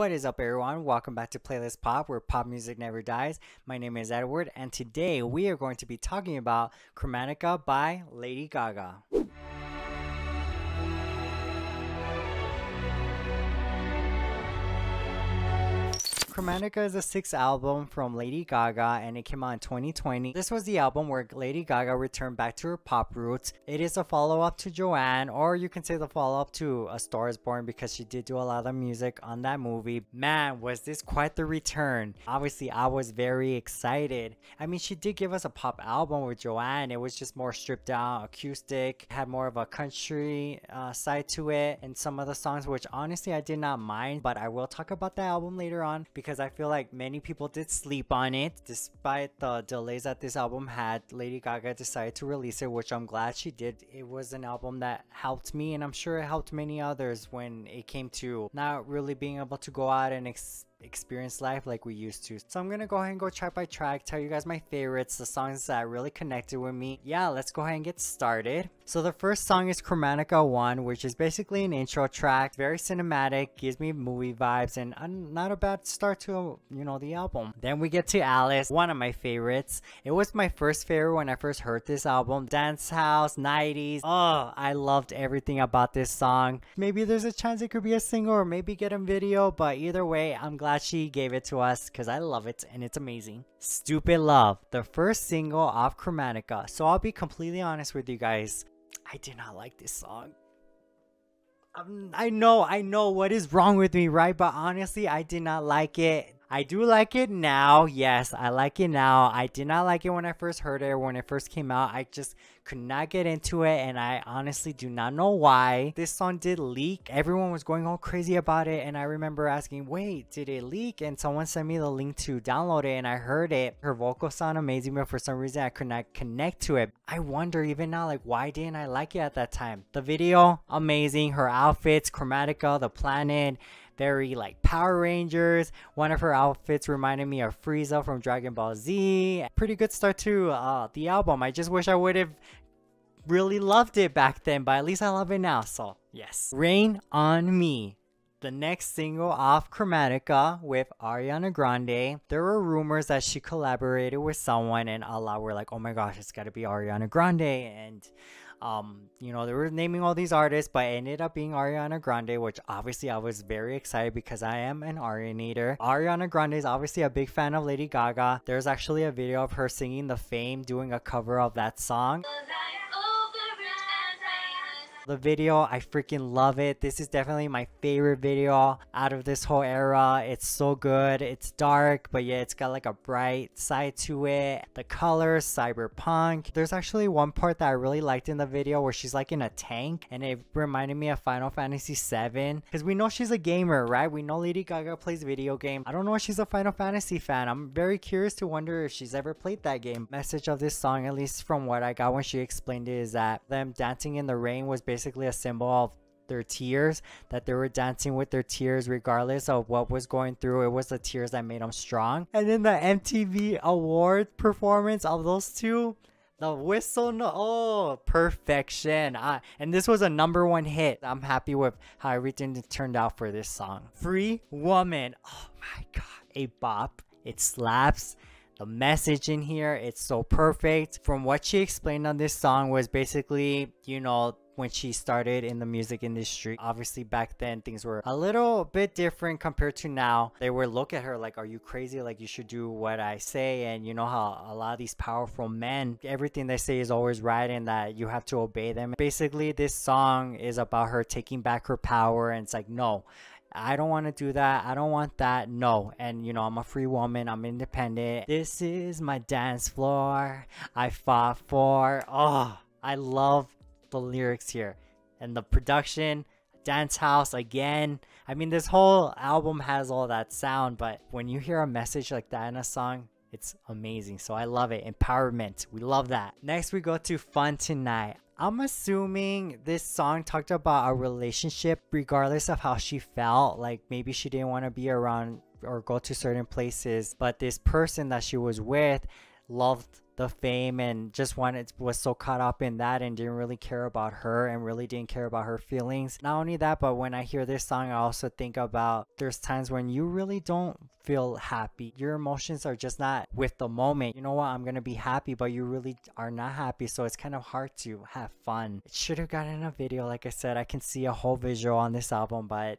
What is up, everyone? Welcome back to Playlist Pop, where pop music never dies. My name is Edward, and today we are going to be talking about Chromatica by Lady Gaga. Chromatica is the sixth album from Lady Gaga, and it came out in 2020. This was the album where Lady Gaga returned back to her pop roots. It is a follow-up to Joanne, or you can say the follow-up to A Star Is Born, because she did do a lot of music on that movie. Man, was this quite the return. Obviously, I was very excited. I mean, she did give us a pop album with Joanne. It was just more stripped down, acoustic, had more of a country side to it, and some of the songs, which honestly I did not mind, but I will talk about that album later on, because I feel like many people did sleep on it. Despite the delays that this album had, Lady Gaga decided to release it, which I'm glad she did. It was an album that helped me, and I'm sure it helped many others when it came to not really being able to go out and experience life like we used to. So I'm gonna go ahead and go track by track, tell you guys my favorites, the songs that really connected with me. Yeah, let's go ahead and get started. So the first song is Chromatica 1, which is basically an intro track. Very cinematic, gives me movie vibes, and not a bad start to, the album. Then we get to Alice, one of my favorites. It was my first favorite when I first heard this album. Dance house, 90s. Oh, I loved everything about this song. Maybe there's a chance it could be a single or maybe get a video, but either way, I'm glad she gave it to us because I love it and it's amazing. Stupid Love, the first single off Chromatica. So I'll be completely honest with you guys. I did not like this song. I know what is wrong with me, right? But honestly, I did not like it. I do like it now. Yes, I like it now. I did not like it when I first heard it or when it first came out. I just could not get into it, and I honestly do not know why. This song did leak. Everyone was going all crazy about it, and I remember asking, wait, did it leak? And someone sent me the link to download it, and I heard it. Her vocals sound amazing, but for some reason I could not connect to it. I wonder even now, like, why didn't I like it at that time? The video, amazing. Her outfits, Chromatica, the planet, very like Power Rangers. One of her outfits reminded me of Frieza from Dragon Ball Z. Pretty good start to the album. I just wish I would have really loved it back then, but at least I love it now. So yes. Rain on Me, the next single off Chromatica with Ariana Grande. There were rumors that she collaborated with someone, and a lot were like, oh my gosh, it's gotta be Ariana Grande. And they were naming all these artists, but it ended up being Ariana Grande, which obviously I was very excited because I am an Arianator. Ariana Grande is obviously a big fan of Lady Gaga. There's actually a video of her singing The Fame, doing a cover of that song. The video, I freaking love it. This is definitely my favorite video out of this whole era. It's so good. It's dark, but yeah, it's got like a bright side to it. The colors, cyberpunk. There's actually one part that I really liked in the video where she's like in a tank, and it reminded me of Final Fantasy VII, because we know she's a gamer, right? We know Lady Gaga plays video games. I don't know if she's a Final Fantasy fan. I'm very curious to wonder if she's ever played that game. Message of this song, at least from what I got when she explained it, is that them dancing in the rain was basically a symbol of their tears, that they were dancing with their tears regardless of what was going through. It was the tears that made them strong. And then the MTV award performance of those two, the whistle, oh, perfection. And this was a #1 hit. I'm happy with how everything turned out for this song. Free Woman, oh my god, a bop. It slaps. The message in here, it's so perfect. From what she explained on this song was basically, when she started in the music industry. Obviously back then things were a little bit different compared to now. They would look at her like, are you crazy? Like, you should do what I say. And you know how a lot of these powerful men, everything they say is always right and that you have to obey them. Basically this song is about her taking back her power, and it's like, no, I don't want to do that. I don't want that. No. And I'm a free woman. I'm independent. This is my dance floor I fought for. Oh, I love the lyrics here, and the production. Dance house again. I mean, this whole album has all that sound, but when you hear a message like that in a song, it's amazing. So I love it. Empowerment, we love that. Next we go to Fun Tonight. I'm assuming this song talked about a relationship regardless of how she felt. Like, maybe she didn't want to be around or go to certain places, but this person that she was with loved the fame and just was so caught up in that and didn't really care about her and really didn't care about her feelings. Not only that, but when I hear this song, I also think about there's times when you really don't feel happy. Your emotions are just not with the moment. You know what, I'm gonna be happy, but you really are not happy, so it's kind of hard to have fun. It should have gotten a video. Like I said, I can see a whole visual on this album, but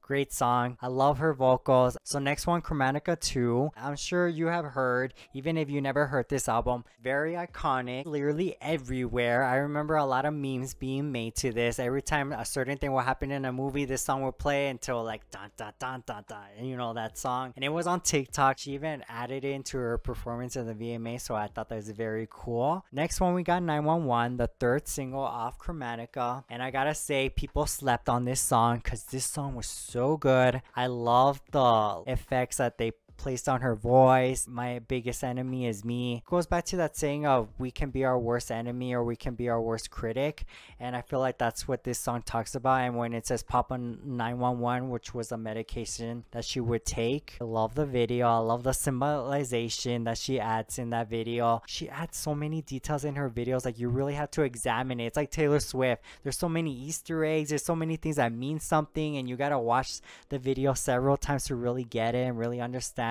great song. I love her vocals. So next one, Chromatica 2. I'm sure you have heard, even if you never heard this album. Very iconic, literally everywhere. I remember a lot of memes being made to this. Every time a certain thing will happen in a movie, this song will play until like dun dun dun dun dun. And you know that song. And it was on TikTok. She even added it into her performance at the VMA, so I thought that was very cool. Next one, we got 911, the third single off Chromatica. And I gotta say, people slept on this song because this song was so good. I love the effects that they placed on her voice. My biggest enemy is me. It goes back to that saying of we can be our worst enemy or we can be our worst critic, and I feel like that's what this song talks about. And when it says Papa 911, which was a medication that she would take, I love the video. I love the symbolization that she adds in that video. She adds so many details in her videos, like you really have to examine it. It's like Taylor Swift. There's so many Easter eggs, there's so many things that mean something, and you gotta watch the video several times to really get it and really understand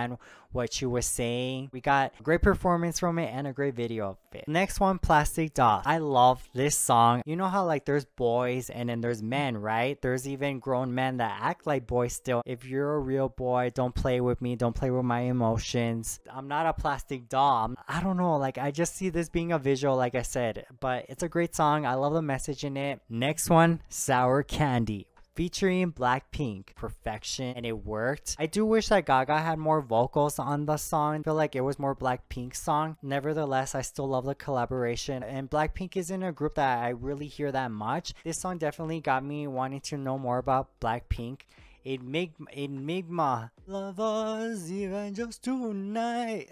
what she was saying. We got a great performance from it and a great video of it. Next one, Plastic Doll. I love this song. You know how like there's boys and then there's men, right? There's even grown men that act like boys still. If you're a real boy, don't play with me, don't play with my emotions. I'm not a plastic doll. I don't know, like I just see this being a visual, like I said, but it's a great song. I love the message in it. Next one, Sour Candy, featuring Blackpink. Perfection, and it worked. I do wish that Gaga had more vocals on the song. I feel like it was more Blackpink's song. Nevertheless, I still love the collaboration, and Blackpink isn't a group that I really hear that much. This song definitely got me wanting to know more about Blackpink. Enigma, love us even just tonight.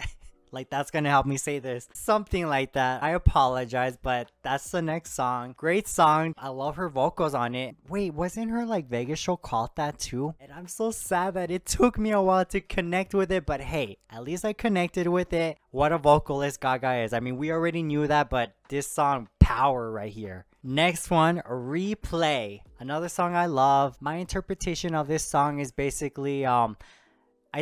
Like that's gonna help me say this, something like that. I apologize, but that's the next song. Great song. I love her vocals on it. Wait, wasn't her like Vegas show called that too? And I'm so sad that it took me a while to connect with it, but hey, at least I connected with it. What a vocalist Gaga is. I mean, we already knew that, but this song, power right here. Next one, Replay, another song I love. My interpretation of this song is basically I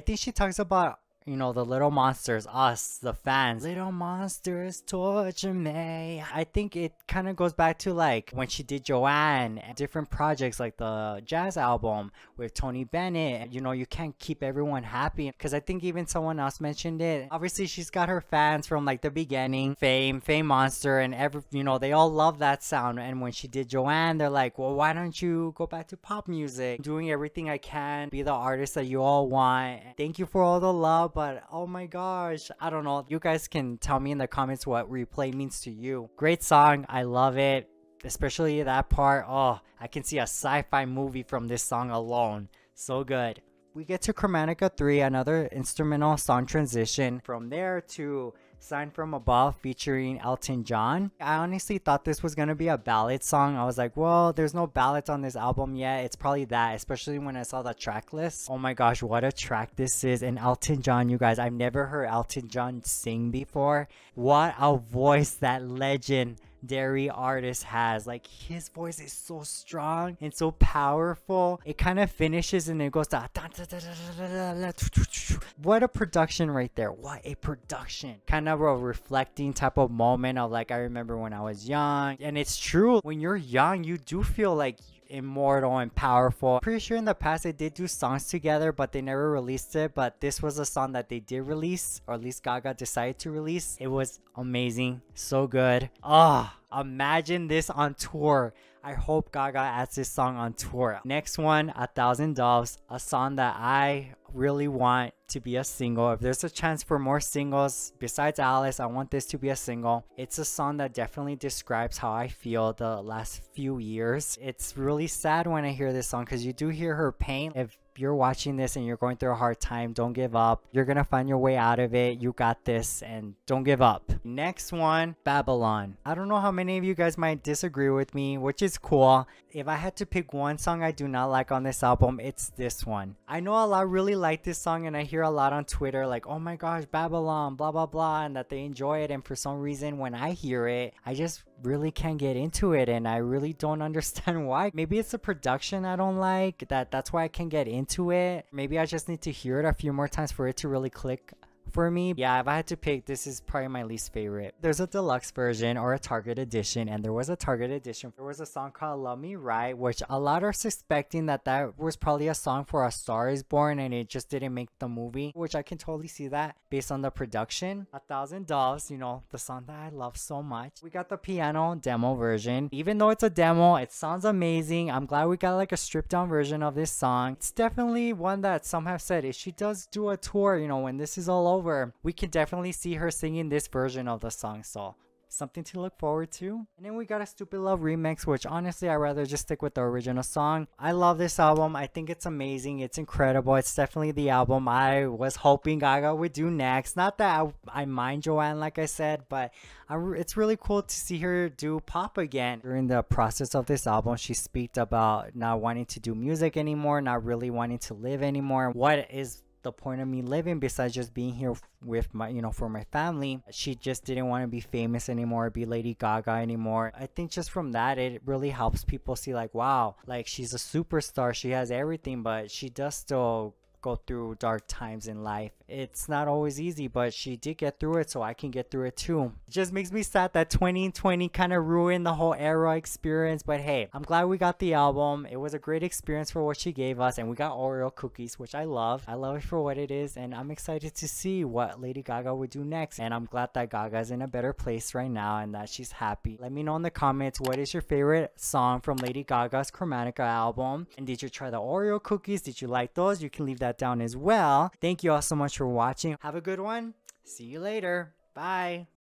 think she talks about, you know, the little monsters, us, the fans. Little monsters torture me. I think it kind of goes back to like when she did Joanne and different projects like the jazz album with Tony Bennett. You know, you can't keep everyone happy, because I think even someone else mentioned it. Obviously, she's got her fans from like the beginning, Fame Monster, and you know, they all love that sound. And when she did Joanne, they're like, well, why don't you go back to pop music? Doing everything I can, be the artist that you all want. Thank you for all the love. But oh my gosh, I don't know. You guys can tell me in the comments what Replay means to you. Great song. I love it. Especially that part. Oh, I can see a sci-fi movie from this song alone. So good. We get to Chromatica 3, another instrumental song transition. From there to Sign From Above featuring Elton John. I honestly thought this was gonna be a ballad song. I was like, well, there's no ballads on this album yet. It's probably that, especially when I saw the track list. Oh my gosh, what a track this is. And Elton John, you guys, I've never heard Elton John sing before. What a voice that legendary artist has. Like, his voice is so strong and so powerful. It kind of finishes and it goes to what a production right there. What a production. Kind of a reflecting type of moment of like, I remember when I was young. And it's true, when you're young, you do feel like immortal and powerful. Pretty sure in the past they did do songs together, but they never released it. But this was a song that they did release, or at least Gaga decided to release. It was amazing, so good. Imagine this on tour. I hope Gaga adds this song on tour. Next one, 1,000 Doves, a song that I really want to be a single. If there's a chance for more singles besides Alice, I want this to be a single. It's a song that definitely describes how I feel the last few years. It's really sad when I hear this song, because you do hear her pain. If you're watching this and you're going through a hard time, don't give up. You're gonna find your way out of it. You got this, and don't give up. Next one, Babylon. I don't know how many of you guys might disagree with me, which is cool. If I had to pick one song I do not like on this album, it's this one. I know a lot really like this song, and I hear a lot on Twitter like, oh my gosh, Babylon, blah blah blah, and that they enjoy it. And for some reason, when I hear it, I just really can't get into it, and I really don't understand why. Maybe it's the production I don't like, that's why I can't get into it. Maybe I just need to hear it a few more times for it to really click for me. Yeah, if I had to pick, this is probably my least favorite. There's a deluxe version or a Target edition, and there was a Target edition. There was a song called Love Me Right, which a lot are suspecting that was probably a song for A Star Is Born, and it just didn't make the movie, which I can totally see that based on the production. 1,000 Doves, you know, the song that I love so much. We got the piano demo version. Even though it's a demo, it sounds amazing. I'm glad we got like a stripped down version of this song. It's definitely one that some have said if she does do a tour, you know, when this is all over, we can definitely see her singing this version of the song. So something to look forward to. And then we got a Stupid Love remix, which honestly I'd rather just stick with the original song. I love this album. I think it's amazing. It's incredible. It's definitely the album I was hoping Gaga would do next. Not that I mind Joanne, like I said, but it's really cool to see her do pop again. During the process of this album, she speaks about not wanting to do music anymore, not really wanting to live anymore. What is the point of me living besides just being here with my, you know, for my family? She just didn't want to be famous anymore, be Lady Gaga anymore. I think just from that, it really helps people see like, wow, like she's a superstar, she has everything, but she does still go through dark times in life. It's not always easy, but she did get through it, so I can get through it too. It just makes me sad that 2020 kind of ruined the whole era experience, but hey, I'm glad we got the album. It was a great experience for what she gave us, and we got Oreo cookies, which I love. I love it for what it is, and I'm excited to see what Lady Gaga would do next, and I'm glad that Gaga's in a better place right now and that she's happy. Let me know in the comments, what is your favorite song from Lady Gaga's Chromatica album, and did you try the Oreo cookies? Did you like those? You can leave that down as well. Thank you all so much for watching. Have a good one. See you later. Bye.